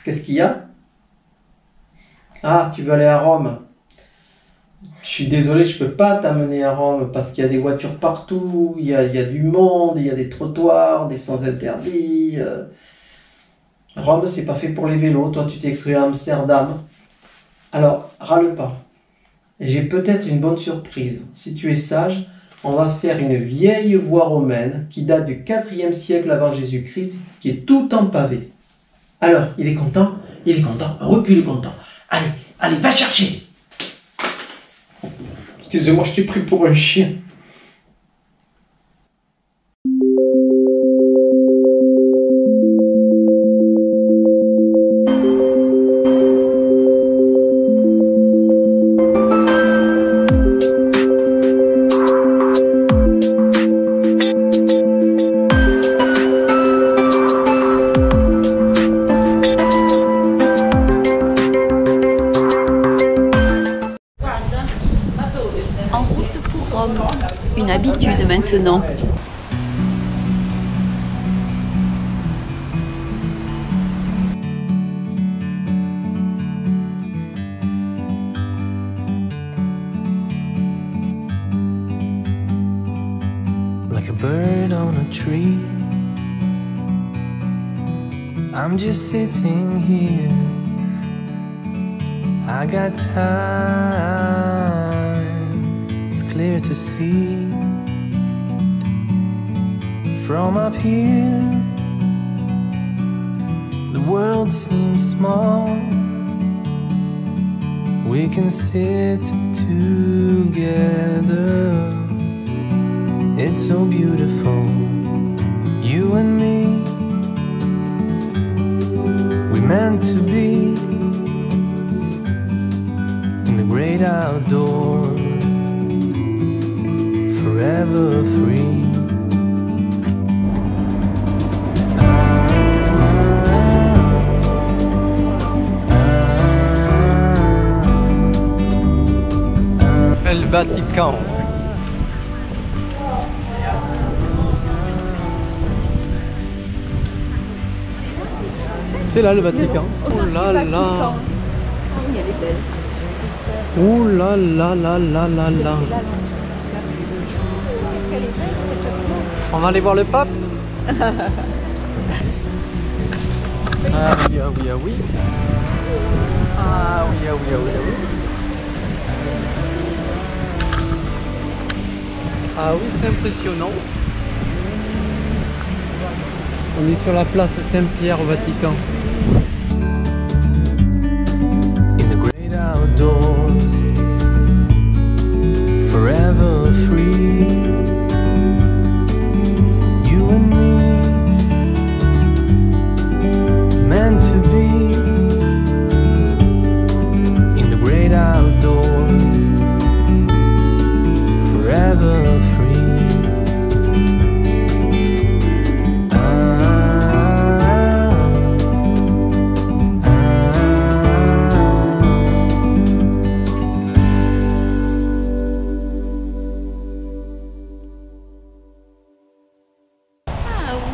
Qu'est-ce qu'il y a? Ah, tu veux aller à Rome? Je suis désolé, je peux pas t'amener à Rome parce qu'il y a des voitures partout, il y a du monde, il y a des trottoirs, des sens interdits. Rome, c'est pas fait pour les vélos. Toi, tu t'es cru à Amsterdam. Alors, râle pas. J'ai peut-être une bonne surprise. Si tu es sage, on va faire une vieille voie romaine qui date du 4e siècle avant Jésus-Christ, qui est tout en pavé. Alors, il est content? Il est content. Recule, il est content. Allez, allez, va chercher. Excusez-moi, je t'ai pris pour un chien. En route pour Rome, une habitude maintenant. Like a bird on a tree, I'm just sitting here. I got time, it's clear to see. From up here, the world seems small. We can sit together. It's so beautiful, you and me. We meant to be in the great outdoors, forever free. Le Vatican. C'est là le Vatican. Oh là là. Oui, elle est belle. Oh là là là là là là. Qu'est-ce qu'elle est belle cette place. On va aller voir le pape. Ah oui, ah oui, ah oui. Ah oui, ah oui, ah oui, ah oui. Ah oui, c'est impressionnant. On est sur la place Saint-Pierre au Vatican. In the great outdoors, forever free. You and me, meant to be in the great outdoors, forever free.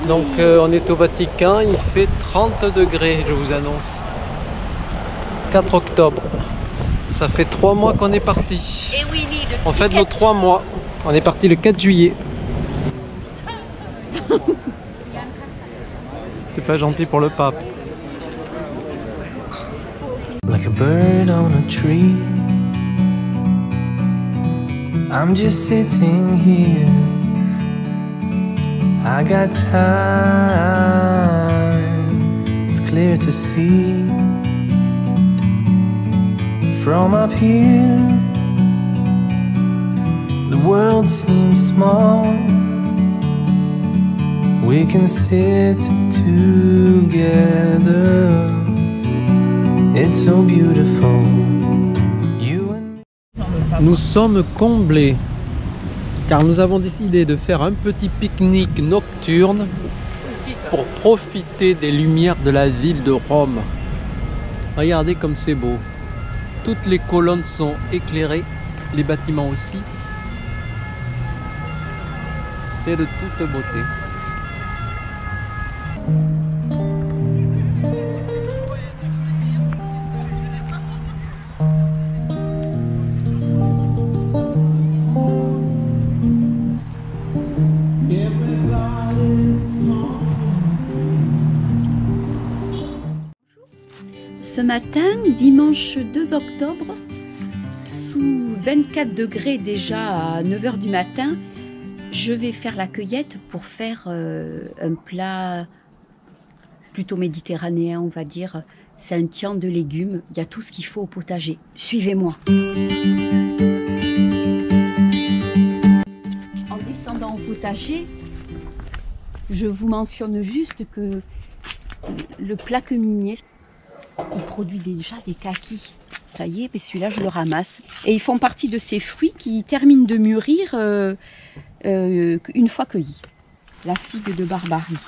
Donc on est au Vatican, il fait 30 degrés, je vous annonce. 4 octobre. Ça fait 3 mois qu'on est parti. Et oui, On fait nos 3 mois. On est parti le 4 juillet. C'est pas gentil pour le pape. Like a bird on a tree, I'm just sitting here. I got time, it's clear to see. From up here, the world seems small. We can sit together. It's so beautiful. You and me. Nous sommes comblés car nous avons décidé de faire un petit pique-nique nocturne pour profiter des lumières de la ville de Rome. Regardez comme c'est beau. Toutes les colonnes sont éclairées, les bâtiments aussi. C'est de toute beauté. Ce matin, dimanche 2 octobre, sous 24 degrés déjà à 9 h du matin, je vais faire la cueillette pour faire un plat plutôt méditerranéen, on va dire. C'est un tian de légumes, il y a tout ce qu'il faut au potager. Suivez-moi. En descendant au potager, je vous mentionne juste que le plaque minier, il produit déjà des kakis. Ça y est, mais celui-là, je le ramasse. Et ils font partie de ces fruits qui terminent de mûrir une fois cueillis. La figue de Barbarie.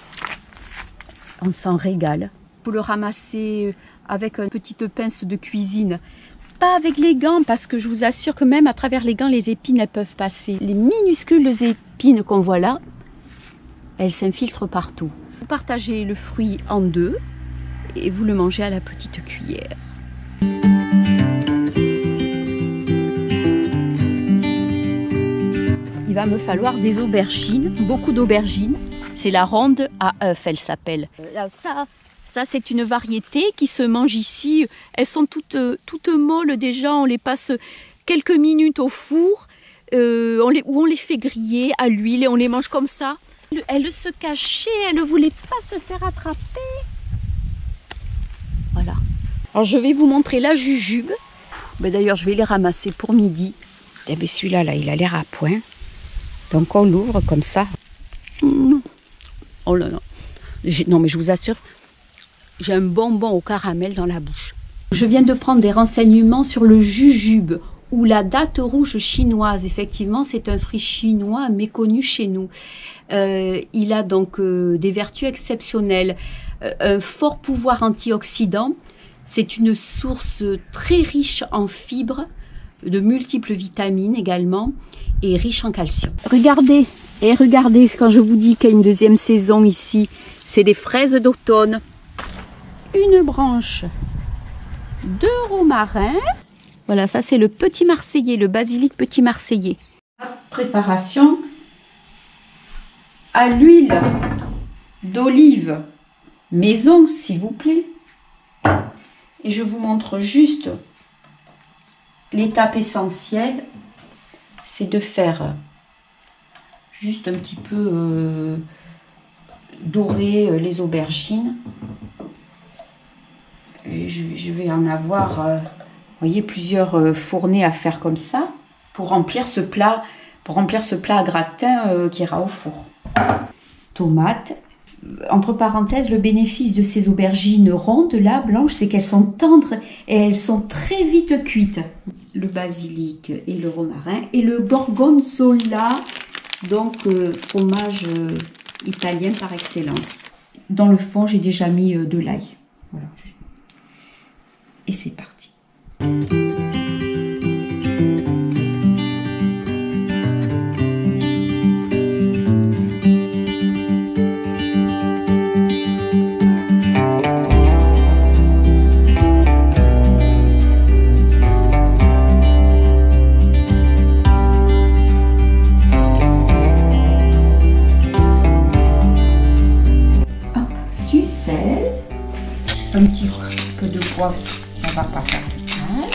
On s'en régale. Il faut le ramasser avec une petite pince de cuisine. Pas avec les gants, parce que je vous assure que même à travers les gants, les épines, elles peuvent passer. Les minuscules épines qu'on voit là, elles s'infiltrent partout. Vous partagez le fruit en deux et vous le mangez à la petite cuillère. Il va me falloir des aubergines, beaucoup d'aubergines. C'est la ronde à œufs, elle s'appelle. Ça c'est une variété qui se mange ici. Elles sont toutes molles déjà, on les passe quelques minutes au four, où on les fait griller à l'huile et on les mange comme ça. Elle se cachait, elle ne voulait pas se faire attraper. Voilà. Alors je vais vous montrer la jujube. D'ailleurs je vais les ramasser pour midi. Eh bien celui-là, il a l'air à point. Donc on l'ouvre comme ça. Oh là là. Non mais je vous assure, j'ai un bonbon au caramel dans la bouche. Je viens de prendre des renseignements sur le jujube ou la date rouge chinoise. Effectivement, c'est un fruit chinois méconnu chez nous. Il a donc des vertus exceptionnelles, un fort pouvoir antioxydant. C'est une source très riche en fibres, de multiples vitamines également, et riche en calcium. Regardez, quand je vous dis qu'il y a une deuxième saison ici, c'est des fraises d'automne. Une branche de romarin. Voilà, ça c'est le petit marseillais, le basilic petit marseillais. Préparation à l'huile d'olive maison, s'il vous plaît. Et je vous montre juste l'étape essentielle, c'est de faire juste un petit peu dorer les aubergines. Et je vais en avoir, vous voyez, plusieurs fournées à faire comme ça pour remplir ce plat à gratin qui ira au four. Tomates. Entre parenthèses, le bénéfice de ces aubergines rondes là, blanches, c'est qu'elles sont tendres et elles sont très vite cuites. Le basilic et le romarin et le gorgonzola, donc fromage italien par excellence. Dans le fond, j'ai déjà mis de l'ail. Voilà. Et c'est parti. Un petit peu de poivre, ça va pas faire de mal.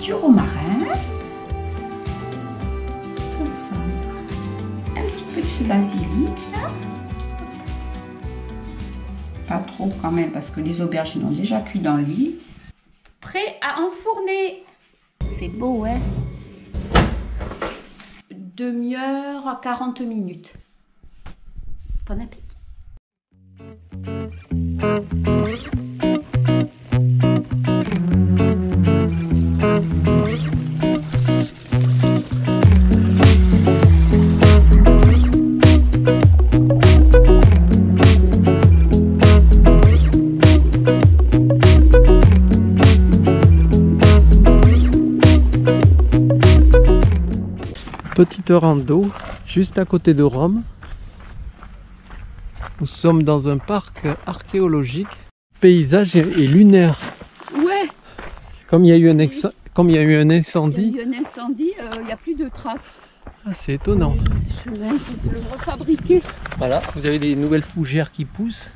Du romarin. Comme ça. Un petit peu de ce basilic là. Pas trop quand même parce que les aubergines ont déjà cuit dans l'huile. Prêt à enfourner. C'est beau, hein? Demi-heure à 40 minutes. Bon appétit. Petite rando juste à côté de Rome. Nous sommes dans un parc archéologique. Le paysage est lunaire. Ouais. Comme il y a eu un, incendie. Il y a eu un incendie, il n'y a plus de traces. Ah, c'est étonnant. Le chemin, il faut se le refabriquer. Voilà, vous avez des nouvelles fougères qui poussent.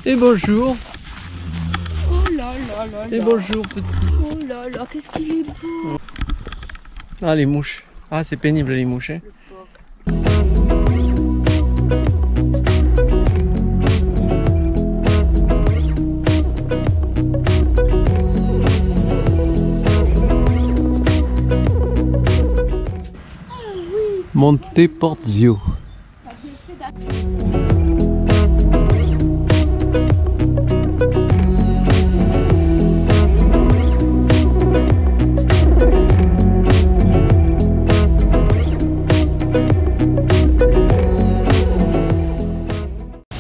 Et bonjour. Oh là là là Et là. bonjour petit. Oh là là, qu'est-ce qu'il est beau. Ah les mouches. Ah c'est pénible les mouches. Hein. Monte Porzio.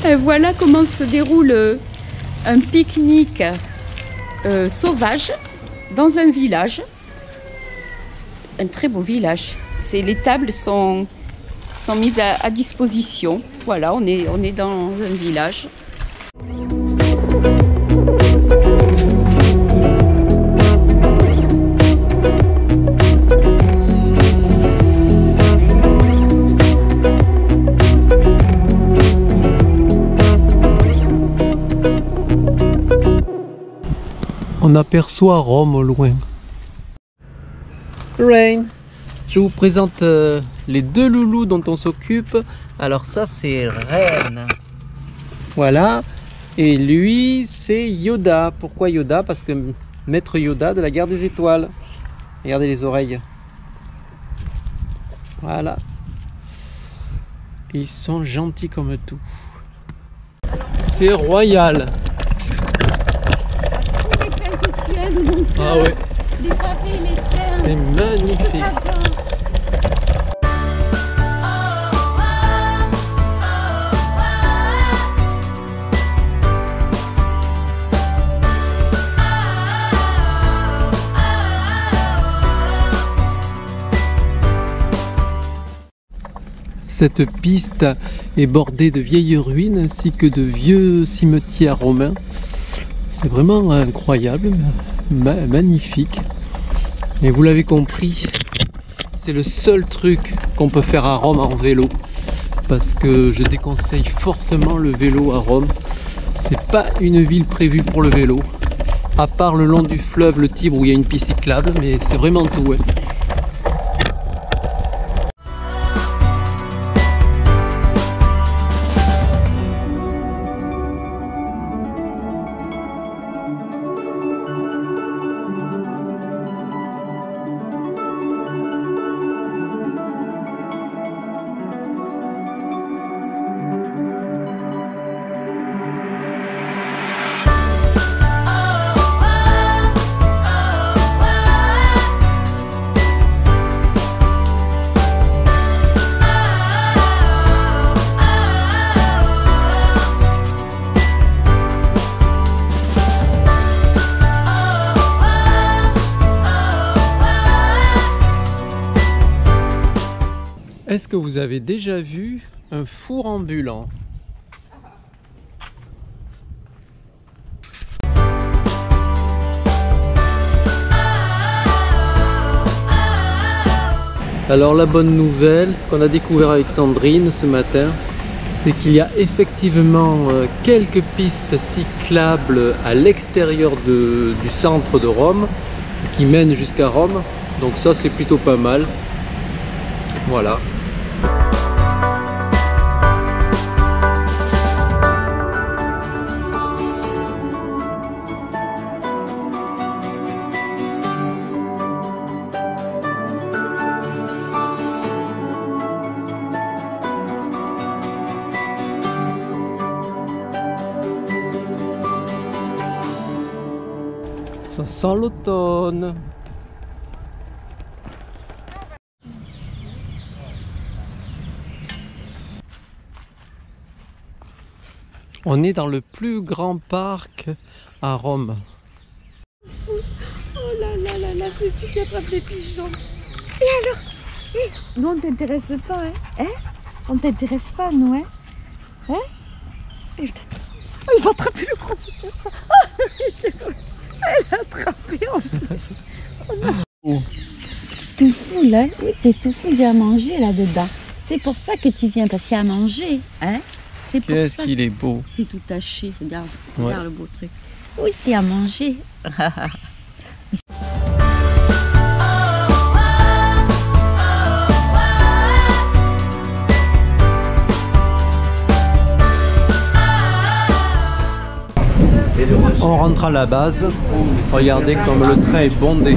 Et voilà comment se déroule un pique-nique sauvage dans un village. Un très beau village. Les tables sont mises à disposition. Voilà, on est dans un village. On aperçoit Rome au loin. Rain. Je vous présente les deux loulous dont on s'occupe. Alors ça c'est Ren. Voilà. Et lui c'est Yoda. Pourquoi Yoda? Parce que Maître Yoda de la Guerre des Étoiles. Regardez les oreilles. Voilà. Ils sont gentils comme tout. C'est royal. Ah ouais. Les pavés, les terres. C'est magnifique. Cette piste est bordée de vieilles ruines ainsi que de vieux cimetières romains. C'est vraiment incroyable, magnifique. Et vous l'avez compris, c'est le seul truc qu'on peut faire à Rome en vélo. Parce que je déconseille fortement le vélo à Rome. C'est pas une ville prévue pour le vélo. À part le long du fleuve, le Tibre, où il y a une piste cyclable, mais c'est vraiment tout. Ouais. Est-ce que vous avez déjà vu un four ambulant? Alors la bonne nouvelle, ce qu'on a découvert avec Sandrine ce matin, c'est qu'il y a effectivement quelques pistes cyclables à l'extérieur du centre de Rome qui mènent jusqu'à Rome. Donc ça c'est plutôt pas mal. Voilà. sent l'automne. On est dans le plus grand parc à Rome. Oh là là là là, c'est ici qui attrape les pigeons. Et alors, nous on t'intéresse pas, hein? On t'intéresse pas, nous, hein? Il va attraper le gros. Elle a attrapé en plus. Oh. Tout fou là, oui, t'es tout fou, il y a à manger là-dedans. C'est pour ça que tu viens, parce qu'il y a à manger, hein? C'est pour Qu'est-ce ça. qu'il est beau. C'est tout taché, regarde, Ouais. regarde le beau truc. Oui, c'est à manger. On rentre à la base. Regardez comme le train est bondé.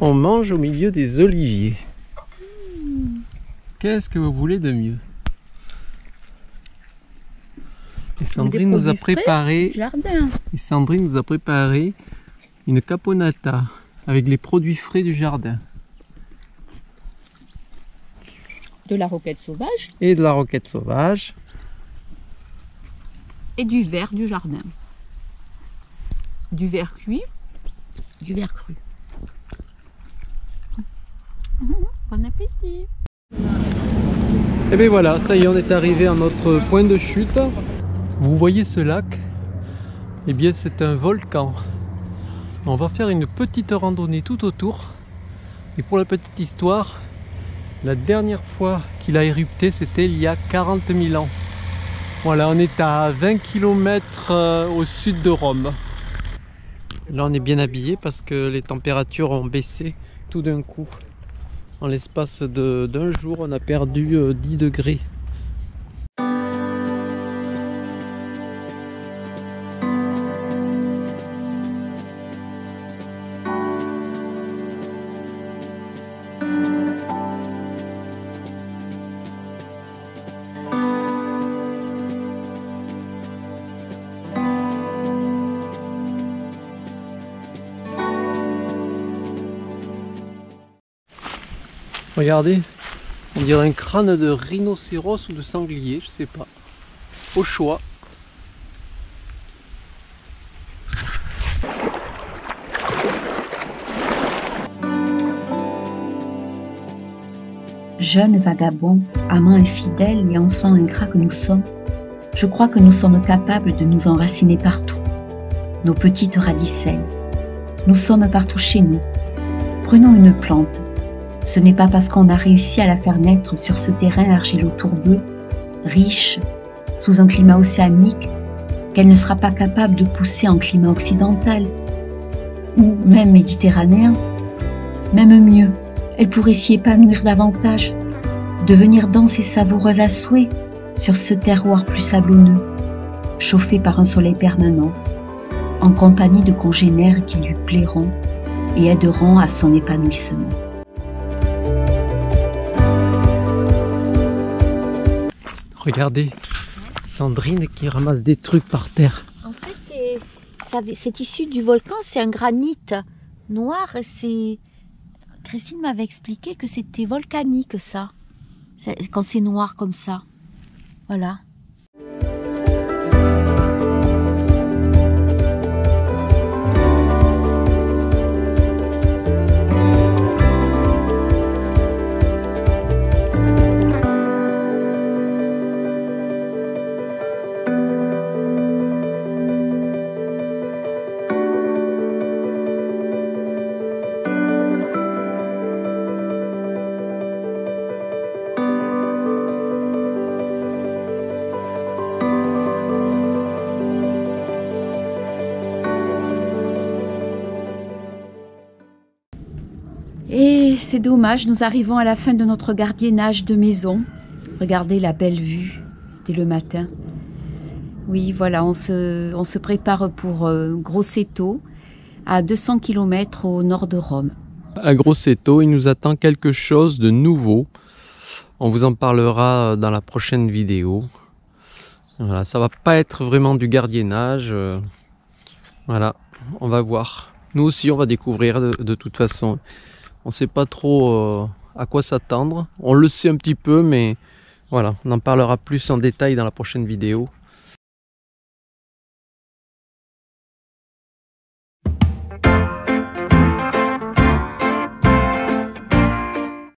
On mange au milieu des oliviers. Qu'est-ce que vous voulez de mieux? Et Sandrine nous a préparé. Jardin. Et Sandrine nous a préparé une caponata avec les produits frais du jardin. De la roquette sauvage Et de la roquette sauvage. et du verre du jardin. Du verre cuit, du verre cru. Bon appétit! Et bien voilà, ça y est, on est arrivé à notre point de chute. Vous voyez ce lac? Eh bien c'est un volcan. On va faire une petite randonnée tout autour. Et pour la petite histoire, la dernière fois qu'il a érupté, c'était il y a 40 000 ans. Voilà, on est à 20 km au sud de Rome. Là on est bien habillé parce que les températures ont baissé tout d'un coup. En l'espace d'un jour, on a perdu 10 degrés. Regardez, on dirait un crâne de rhinocéros ou de sanglier, je sais pas. Au choix. Jeunes vagabonds, amants infidèles et enfants ingrats que nous sommes, je crois que nous sommes capables de nous enraciner partout. Nos petites radicelles. Nous sommes partout chez nous. Prenons une plante. Ce n'est pas parce qu'on a réussi à la faire naître sur ce terrain argilo-tourbeux, riche, sous un climat océanique, qu'elle ne sera pas capable de pousser en climat occidental, ou même méditerranéen. Même mieux, elle pourrait s'y épanouir davantage, devenir dense et savoureuse à souhait sur ce terroir plus sablonneux, chauffé par un soleil permanent, en compagnie de congénères qui lui plairont et aideront à son épanouissement. Regardez, Sandrine qui ramasse des trucs par terre. En fait, c'est issu du volcan, c'est un granit noir. Christine m'avait expliqué que c'était volcanique, ça. Quand c'est noir comme ça. Voilà. Et c'est dommage, nous arrivons à la fin de notre gardiennage de maison. Regardez la belle vue dès le matin. Oui, voilà, on se prépare pour Grosseto, à 200 km au nord de Rome. À Grosseto, il nous attend quelque chose de nouveau. On vous en parlera dans la prochaine vidéo. Voilà, ça va pas être vraiment du gardiennage. Voilà, on va voir. Nous aussi, on va découvrir de toute façon. On sait pas trop à quoi s'attendre. On le sait un petit peu, mais voilà, on en parlera plus en détail dans la prochaine vidéo.